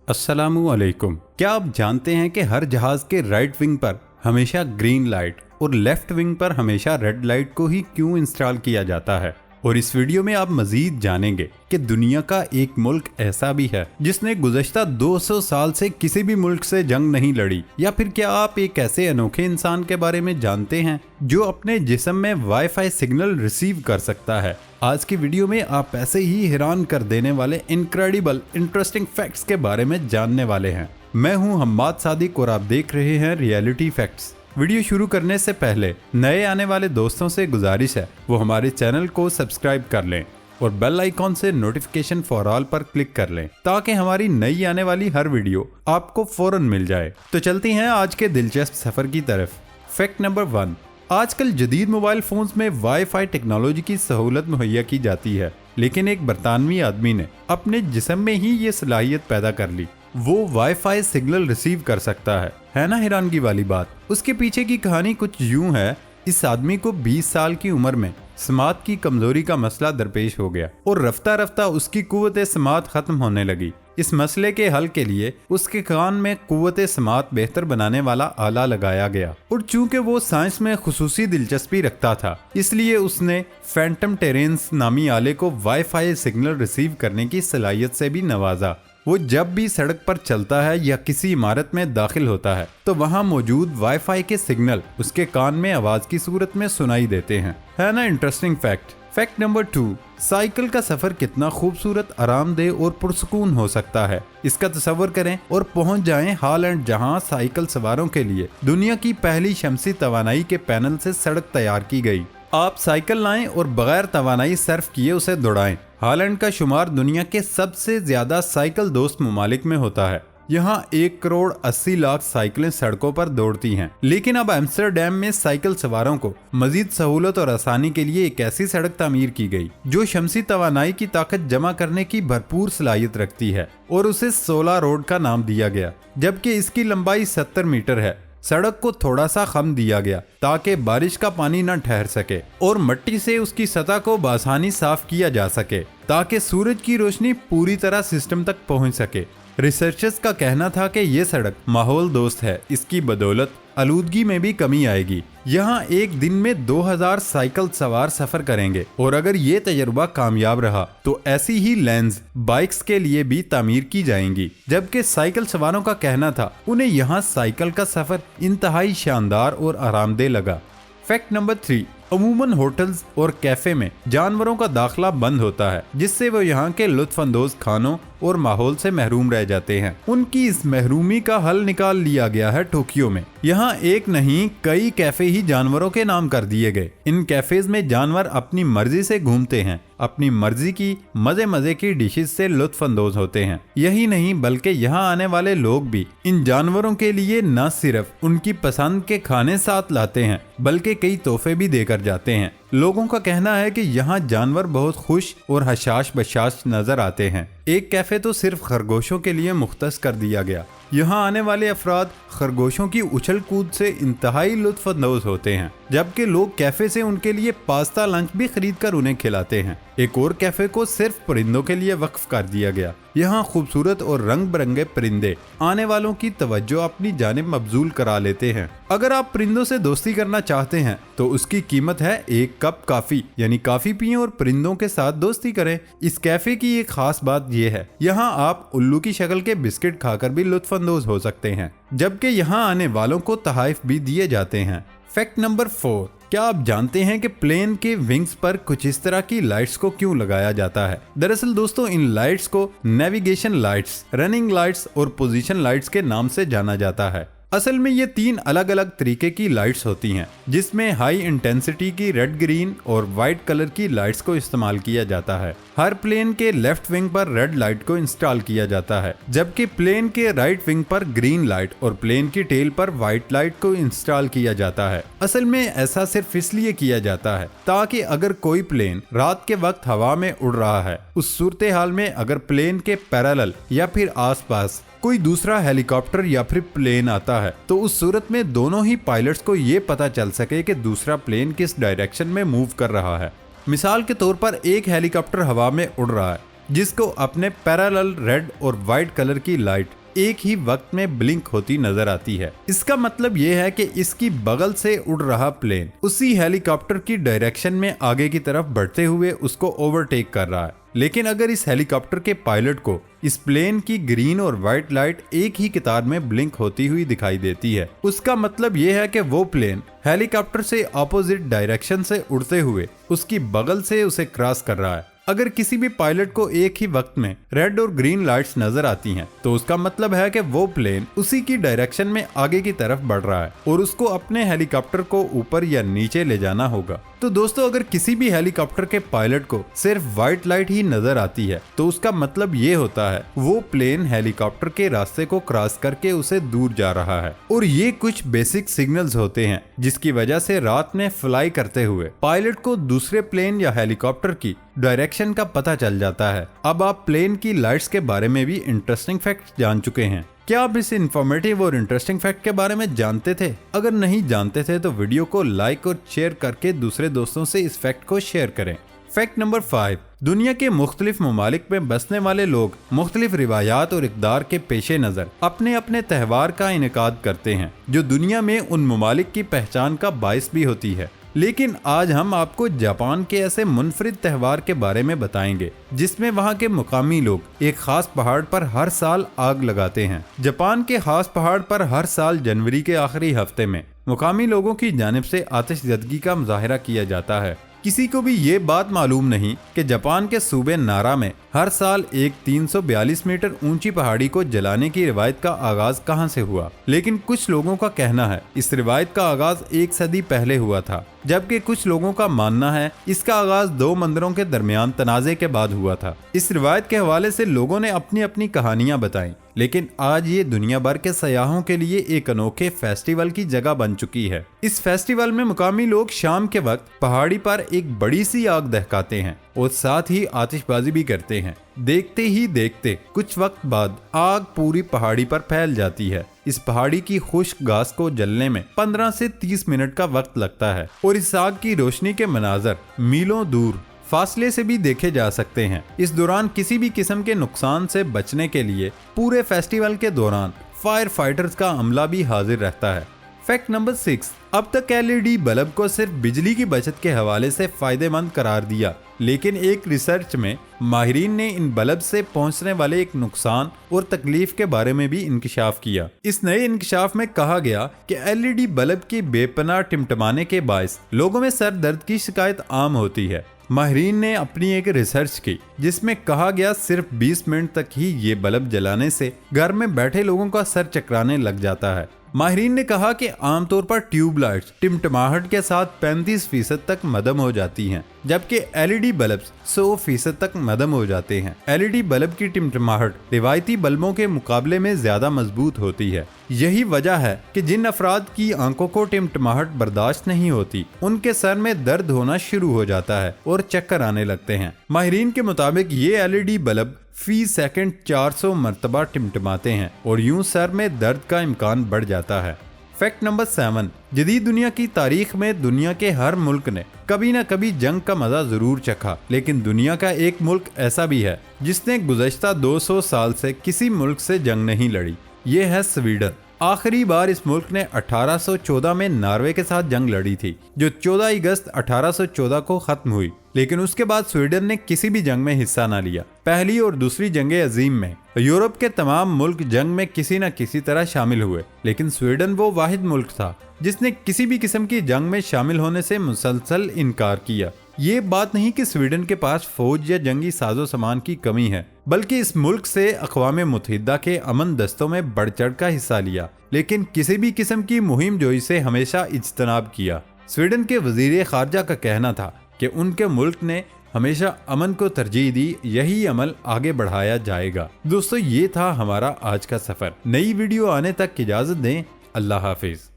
अस्सलामुअलैकुम। क्या आप जानते हैं कि हर जहाज के राइट विंग पर हमेशा ग्रीन लाइट और लेफ्ट विंग पर हमेशा रेड लाइट को ही क्यों इंस्टॉल किया जाता है? और इस वीडियो में आप मजीद जानेंगे कि दुनिया का एक मुल्क ऐसा भी है जिसने गुज़श्ता 200 साल से किसी भी मुल्क से जंग नहीं लड़ी। या फिर क्या आप एक ऐसे अनोखे इंसान के बारे में जानते हैं जो अपने जिस्म में वाईफाई सिग्नल रिसीव कर सकता है? आज की वीडियो में आप ऐसे ही हैरान कर देने वाले इनक्रेडिबल इंटरेस्टिंग फैक्ट्स के बारे में जानने वाले हैं। मैं हूं हम्माद सादिक और आप देख रहे हैं रियलिटी फैक्ट्स। वीडियो शुरू करने से पहले नए आने वाले दोस्तों से गुजारिश है वो हमारे चैनल को सब्सक्राइब कर लें और बेल आइकॉन से नोटिफिकेशन फॉर ऑल पर क्लिक कर लें ताकि हमारी नई आने वाली हर वीडियो आपको फौरन मिल जाए। तो चलते हैं आज के दिलचस्प सफर की तरफ। फैक्ट नंबर 1, आजकल जदीद मोबाइल फोन्स में वाईफाई टेक्नोलॉजी की सहूलत मुहैया की जाती है, लेकिन एक बरतानवी आदमी ने अपने जिस्म में ही ये सलाहियत पैदा कर ली। वो वाईफाई सिग्नल रिसीव कर सकता है ना हैरानगी वाली बात। उसके पीछे की कहानी कुछ यूं है। इस आदमी को 20 साल की उम्र में समात की कमजोरी का मसला दरपेश हो गया और रफ्ता रफ्ता उसकी कुव्वत समात खत्म होने लगी। इस मसले के हल के लिए उसके कान में कुव्वत समात बेहतर बनाने वाला आला लगाया गया और चूंकि वो साइंस में खुसूसी दिलचस्पी रखता था इसलिए उसने फैंटम टेरेंस नामी आले को वाईफाई सिग्नल रिसीव करने की सलाहियत से भी नवाजा। वो जब भी सड़क पर चलता है या किसी इमारत में दाखिल होता है तो वहाँ मौजूद वाईफाई के सिग्नल उसके कान में आवाज की सूरत में सुनाई देते हैं। है ना interesting fact. Fact number 2, cycle का सफर कितना खूबसूरत, आरामदेह और पुरसुकून हो सकता है। इसका तस्वर करें और पहुंच जाएं हॉलैंड, जहां साइकिल सवारों के लिए दुनिया की पहली शमसी तवानाई के पैनल से सड़क तैयार की गई। आप साइकिल लाएं और बगैर तवानाई सर्फ किए उसे दौड़ाएं। हॉलैंड का शुमार दुनिया के सबसे ज्यादा साइकिल दोस्त ममालिक में होता है। यहाँ 1,80,00,000 साइकिलें सड़कों पर दौड़ती हैं। लेकिन अब एम्स्टरडैम में साइकिल सवारों को मजीद सहूलत और आसानी के लिए एक ऐसी सड़क तामीर की गई जो शमसी तवानाई की ताकत जमा करने की भरपूर सलाहियत रखती है और उसे 16 रोड का नाम दिया गया, जबकि इसकी लंबाई 70 मीटर है। सड़क को थोड़ा सा खम दिया गया ताकि बारिश का पानी न ठहर सके और मिट्टी से उसकी सतह को बासानी साफ किया जा सके ताकि सूरज की रोशनी पूरी तरह सिस्टम तक पहुंच सके। रिसर्चर्स का कहना था कि ये सड़क माहौल दोस्त है, इसकी बदौलत आलूदगी में भी कमी आएगी। यहाँ एक दिन में 2000 साइकिल सवार सफर करेंगे और अगर ये तजर्बा कामयाब रहा तो ऐसी ही लेंस बाइक्स के लिए भी तामीर की जाएंगी। जबकि साइकिल सवारों का कहना था उन्हें यहाँ साइकिल का सफर इंतहाई शानदार और आरामदेह लगा। फैक्ट नंबर 3, अमूमन होटल्स और कैफे में जानवरों का दाखिला बंद होता है जिससे वो यहाँ के लुत्फानंदोज खानों और माहौल से महरूम रह जाते हैं। उनकी इस महरूमी का हल निकाल लिया गया है टोक्यो में। यहाँ एक नहीं कई कैफे ही जानवरों के नाम कर दिए गए। इन कैफेज में जानवर अपनी मर्जी से घूमते हैं, अपनी मर्जी की मजे मजे की डिशेस से लुत्फानंदोज होते हैं। यही नहीं बल्कि यहाँ आने वाले लोग भी इन जानवरों के लिए न सिर्फ उनकी पसंद के खाने साथ लाते हैं बल्कि कई तोहफे भी देकर जाते हैं। लोगों का कहना है कि यहाँ जानवर बहुत खुश और हशाश बशाश नजर आते हैं। एक कैफे तो सिर्फ खरगोशों के लिए मुख्तस कर दिया गया। यहाँ आने वाले अफराद खरगोशों की उछल कूद से इंतहाई लुत्फानंदोज होते हैं, जबकि लोग कैफे से उनके लिए पास्ता लंच भी खरीद कर उन्हें खिलाते हैं। एक और कैफे को सिर्फ परिंदों के लिए वक्फ कर दिया गया। यहाँ खूबसूरत और रंग बिरंगे परिंदे आने वालों की तवज्जो अपनी जानिब मबजूल करा लेते हैं। अगर आप परिंदों से दोस्ती करना चाहते हैं तो उसकी कीमत है 1 कप काफी, यानी काफी पिएं और परिंदों के साथ दोस्ती करें। इस कैफे की एक खास बात यह है यहाँ आप उल्लू की शक्ल के बिस्किट खाकर भी लुत्फानंदोज हो सकते हैं, जबकि यहाँ आने वालों को तहाइफ भी दिए जाते हैं। फैक्ट नंबर 4, क्या आप जानते हैं कि प्लेन के विंग्स पर कुछ इस तरह की लाइट्स को क्यों लगाया जाता है? दरअसल दोस्तों इन लाइट्स को नेविगेशन लाइट्स, रनिंग लाइट्स और पोजीशन लाइट्स के नाम से जाना जाता है। असल में ये 3 अलग अलग तरीके की लाइट्स होती हैं जिसमें हाई इंटेंसिटी की रेड, ग्रीन और वाइट कलर की लाइट्स को इस्तेमाल किया जाता है। हर प्लेन के लेफ्ट विंग पर रेड लाइट को इंस्टॉल किया जाता है, जबकि प्लेन के राइट विंग पर ग्रीन लाइट और प्लेन की टेल पर व्हाइट लाइट को इंस्टॉल किया जाता है। असल में ऐसा सिर्फ इसलिए किया जाता है ताकि अगर कोई प्लेन रात के वक्त हवा में उड़ रहा है, उस सूरत हाल में अगर प्लेन के पैरेलल या फिर आसपास कोई दूसरा हेलीकॉप्टर या फिर प्लेन आता है तो उस सूरत में दोनों ही पायलट्स को ये पता चल सके कि दूसरा प्लेन किस डायरेक्शन में मूव कर रहा है। मिसाल के तौर पर एक हेलीकॉप्टर हवा में उड़ रहा है जिसको अपने पैरेलल रेड और वाइट कलर की लाइट एक ही वक्त में ब्लिंक होती नजर आती है। इसका मतलब यह है कि इसकी बगल से उड़ रहा प्लेन उसी हेलीकॉप्टर की डायरेक्शन में आगे की तरफ बढ़ते हुए उसको ओवरटेक कर रहा है। लेकिन अगर इस हेलीकॉप्टर के पायलट को इस प्लेन की ग्रीन और व्हाइट लाइट एक ही कतार में ब्लिंक होती हुई दिखाई देती है, उसका मतलब यह है कि वो प्लेन हेलीकॉप्टर से ऑपोजिट डायरेक्शन से उड़ते हुए उसकी बगल से उसे क्रॉस कर रहा है। अगर किसी भी पायलट को एक ही वक्त में रेड और ग्रीन लाइट्स नजर आती हैं, तो उसका मतलब है कि वो प्लेन उसी की डायरेक्शन में आगे की तरफ बढ़ रहा है और उसको अपने हेलीकॉप्टर को ऊपर या नीचे ले जाना होगा। तो दोस्तों, अगर किसी भी हेलीकॉप्टर के पायलट को सिर्फ व्हाइट लाइट ही नजर आती है, तो उसका मतलब ये होता है वो प्लेन हेलीकॉप्टर के रास्ते को क्रॉस करके उसे दूर जा रहा है। और ये कुछ बेसिक सिग्नल्स होते हैं जिसकी वजह से रात में फ्लाई करते हुए पायलट को दूसरे प्लेन या हेलीकॉप्टर की डायरेक्शन का पता चल जाता है। अब आप प्लेन की लाइट्स के बारे में भी इंटरेस्टिंग फैक्ट जान चुके हैं। क्या आप इस इन्फॉर्मेटिव और इंटरेस्टिंग फैक्ट के बारे में जानते थे? अगर नहीं जानते थे तो वीडियो को लाइक और शेयर करके दूसरे दोस्तों से इस फैक्ट को शेयर करें। फैक्ट नंबर 5, दुनिया के मुख्तलिफ ममालिक में बसने वाले लोग मुख्तलिफ रिवायात और इक़दार के पेश नज़र अपने अपने त्यौहार का इनेकाद करते हैं, जो दुनिया में उन ममालिक की पहचान का बायस भी होती है। लेकिन आज हम आपको जापान के ऐसे मुनफरिद त्यौहार के बारे में बताएंगे जिसमें वहाँ के मुकामी लोग एक खास पहाड़ पर हर साल आग लगाते हैं। जापान के खास पहाड़ पर हर साल जनवरी के आखिरी हफ्ते में मुकामी लोगों की जानिब से आतिशज़दगी का मुजाहिरा किया जाता है। किसी को भी ये बात मालूम नहीं कि जापान के सूबे नारा में हर साल एक 342 मीटर ऊंची पहाड़ी को जलाने की रिवायत का आगाज कहां से हुआ। लेकिन कुछ लोगों का कहना है इस रिवायत का आगाज 1 सदी पहले हुआ था, जबकि कुछ लोगों का मानना है इसका आगाज 2 मंदिरों के दरमियान तनाज़े के बाद हुआ था। इस रिवायत के हवाले से लोगों ने अपनी अपनी कहानियां बताई, लेकिन आज ये दुनिया भर के सयाहों के लिए एक अनोखे फेस्टिवल की जगह बन चुकी है। इस फेस्टिवल में मुकामी लोग शाम के वक्त पहाड़ी पर एक बड़ी सी आग दहकाते हैं और साथ ही आतिशबाजी भी करते हैं। देखते ही देखते कुछ वक्त बाद आग पूरी पहाड़ी पर फैल जाती है। इस पहाड़ी की खुश्क घास को जलने में 15 से 30 मिनट का वक्त लगता है और इस आग की रोशनी के मनाजर मीलों दूर फासले से भी देखे जा सकते हैं। इस दौरान किसी भी किस्म के नुकसान से बचने के लिए पूरे फेस्टिवल के दौरान फायर फाइटर्स का अमला भी हाजिर रहता है। फैक्ट नंबर 6, अब तक LED बल्ब को सिर्फ बिजली की बचत के हवाले से फायदेमंद करार दिया, लेकिन एक रिसर्च में माहिरीन ने इन बल्ब से पहुंचने वाले एक नुकसान और तकलीफ के बारे में भी इंकशाफ किया। इस नए इंकशाफ में कहा गया कि LED बल्ब की बेपनाह टिमटमाने के बायस लोगों में सर दर्द की शिकायत आम होती है। माहिरीन ने अपनी एक रिसर्च की जिसमें कहा गया सिर्फ 20 मिनट तक ही ये बल्ब जलाने से घर में बैठे लोगों का सर चकराने लग जाता है। माहिरीन ने कहा कि आमतौर पर ट्यूबलाइट्स टिमटमाहट के साथ 35% तक मदम हो जाती हैं, जबकि LED बल्ब 100% तक मदम हो जाते हैं। LED बल्ब की टिमटमाहट रिवायती बल्बों के मुकाबले में ज्यादा मजबूत होती है। यही वजह है कि जिन अफराद की आंखों को टिमटमाहट बर्दाश्त नहीं होती, उनके सर में दर्द होना शुरू हो जाता है और चक्कर आने लगते हैं। माहिरीन के मुताबिक ये LED बल्ब फी सेकंड 400 मरतबा टिमटमाते हैं और यूं सर में दर्द का इम्कान बढ़ जाता है। फैक्ट नंबर 7, जदीद दुनिया की तारीख में दुनिया के हर मुल्क ने कभी न कभी जंग का मजा जरूर चखा, लेकिन दुनिया का एक मुल्क ऐसा भी है जिसने गुज़श्ता 200 साल से किसी मुल्क से जंग नहीं लड़ी। ये है स्वीडन। आखिरी बार इस मुल्क ने 1814 में नॉर्वे के साथ जंग लड़ी थी, जो 14 अगस्त 1814 को खत्म हुई। लेकिन उसके बाद स्वीडन ने किसी भी जंग में हिस्सा न लिया। पहली और दूसरी जंगे अजीम में यूरोप के तमाम मुल्क जंग में किसी न किसी तरह शामिल हुए, लेकिन स्वीडन वो वाहिद मुल्क था जिसने किसी भी किस्म की जंग में शामिल होने से मुसलसल इनकार किया। ये बात नहीं कि स्वीडन के पास फौज या जंगी साजो सामान की कमी है, बल्कि इस मुल्क से अक़वाम मुत्तहिदा के अमन दस्तों में बढ़ चढ़ का हिस्सा लिया, लेकिन किसी भी किस्म की मुहिम जोई से हमेशा इज्तनाब किया। स्वीडन के वजीर खारजा का कहना था कि उनके मुल्क ने हमेशा अमन को तरजीह दी, यही अमल आगे बढ़ाया जाएगा। दोस्तों, ये था हमारा आज का सफर। नई वीडियो आने तक इजाजत दें। अल्लाह हाफिज।